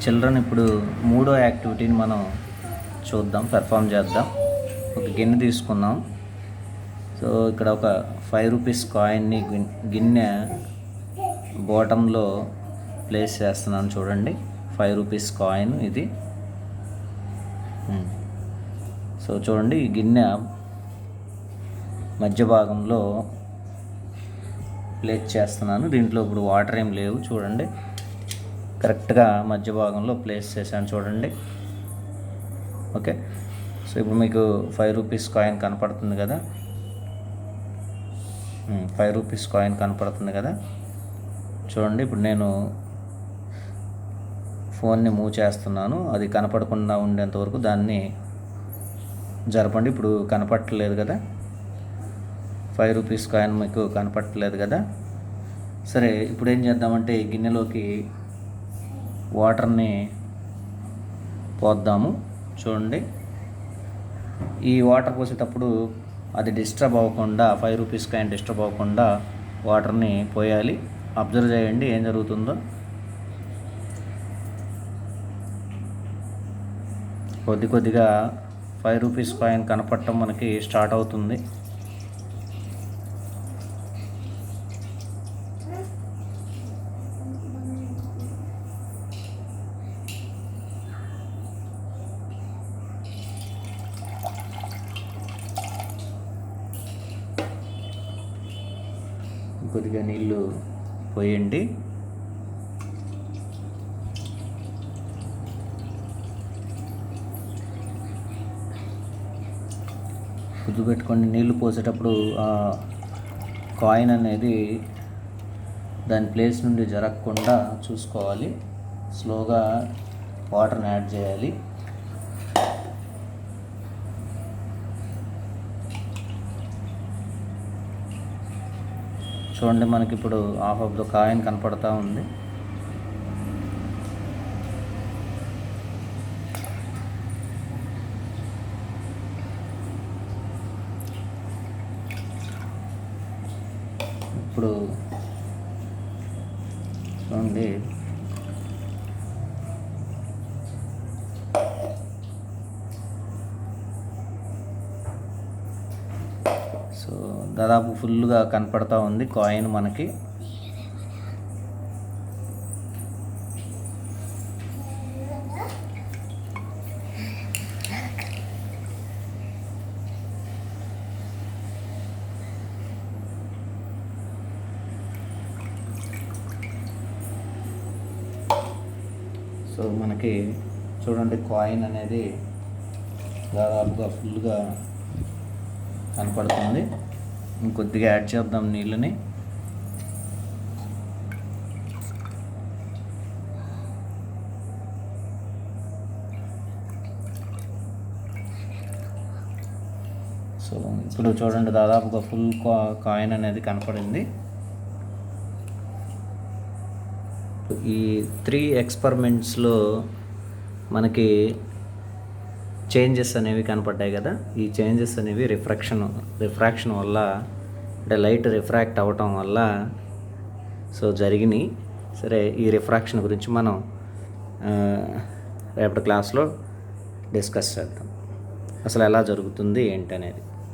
Children ఇప్పుడు మూడో యాక్టివిటీని మనం చూద్దాం, పెర్ఫామ్ చేద్దాం. ఒక గిన్నె తీసుకున్నాం. సో ఇక్కడ ఒక 5 రూపీస్ కాయిన్ని గిన్నె బాటంలో ప్లేస్ చేస్తున్నాను. చూడండి, 5 రూపీస్ కాయిన్ ఇది. సో చూడండి, ఈ గిన్నె మధ్య భాగంలో ప్లేస్ చేస్తున్నాను. దీంట్లో ఇప్పుడు వాటర్ ఏం లేవు. చూడండి, కరెక్ట్గా మధ్య భాగంలో ప్లేస్ చేశాను. చూడండి, ఓకే. సో ఇప్పుడు మీకు 5 రూపీస్ కాయిన్ కనపడుతుంది కదా, 5 రూపీస్ కాయిన్ కనపడుతుంది కదా. చూడండి, ఇప్పుడు నేను ఫోన్ని మూవ్ చేస్తున్నాను. అది కనపడకుండా ఉండేంత వరకు దాన్ని జరపండి. ఇప్పుడు కనపడట్లేదు కదా, 5 రూపీస్ కాయిన్ మీకు కనపడట్లేదు కదా. సరే, ఇప్పుడు ఏం చేద్దామంటే ఈ గిన్నెలోకి వాటర్ని పోద్దాము. చూడండి, ఈ వాటర్ పోసేటప్పుడు అది డిస్టర్బ్ అవ్వకుండా, 5 రూపీస్ కాయిన్ డిస్టర్బ్ అవ్వకుండా వాటర్ని పోయాలి. అబ్జర్వ్ చేయండి ఏం జరుగుతుందో. కొద్దిగా 5 రూపీస్ కాయిన్ కనపడటం మనకి స్టార్ట్ అవుతుంది. కొద్దిగా నీళ్ళు పోయండి. గుర్తుపెట్టుకోండి, నీళ్లు పోసేటప్పుడు కాయిన్ అనేది దాని ప్లేస్ నుండి జరగకుండా చూసుకోవాలి. స్లోగా వాటర్ని యాడ్ చేయాలి. చూడండి, మనకి ఇప్పుడు హాఫ్ ఆఫ్ ద కాయిన్ కనపడతా ఉంది. ఇప్పుడు చూడండి, సో దాదాపు ఫుల్గా కనపడతా ఉంది కాయిన్ మనకి. సో మనకి చూడండి, కాయిన్ అనేది దాదాపుగా ఫుల్గా కనపడుతుంది. ఇంకొద్దిగా యాడ్ చేద్దాం నీళ్ళని. సో ఇప్పుడు చూడండి, దాదాపుగా ఫుల్ కాయిన్ అనేది కనపడింది. ఈ 3 ఎక్స్పెరిమెంట్స్లో మనకి చేంజెస్ అనేవి కనపడ్డాయి కదా. ఈ చేంజెస్ అనేవి రిఫ్రాక్షన్ వల్ల, అంటే లైట్ రిఫ్రాక్ట్ అవ్వటం వల్ల సో జరిగినాయి. సరే, ఈ రిఫ్రాక్షన్ గురించి మనం రేపటి క్లాస్లో డిస్కస్ చేద్దాం, అసలు ఎలా జరుగుతుంది ఏంటి అనేది.